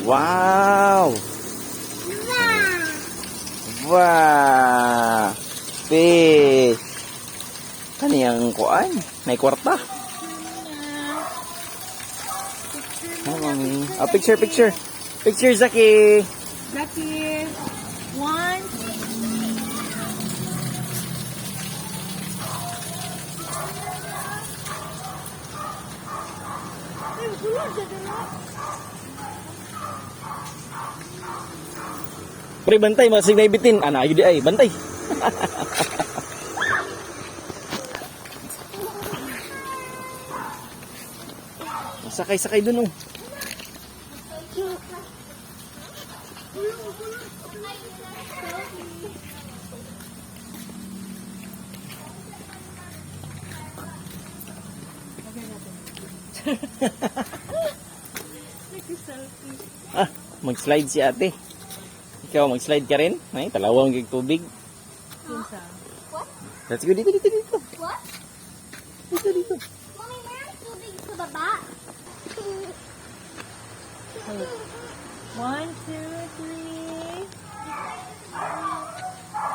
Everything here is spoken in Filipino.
Wow! Wow! Fish! Kaniyang kuan? May kwarta. Oh, mami. Oh, picture, picture. Picture, Zaki. Zaki. 1. Pre, bantay. Masig na ibitin. Ana, yun di ay. Bantay. Sakay-sakay dun, oh. Ah, mag-slide si ate. Ikaw, mag-slide ka rin? Ay, talawang gig tubig. Let's go dito, dito, dito. What? Dito, dito. Mommy, where's tubig sa baba? 1, 2, 3.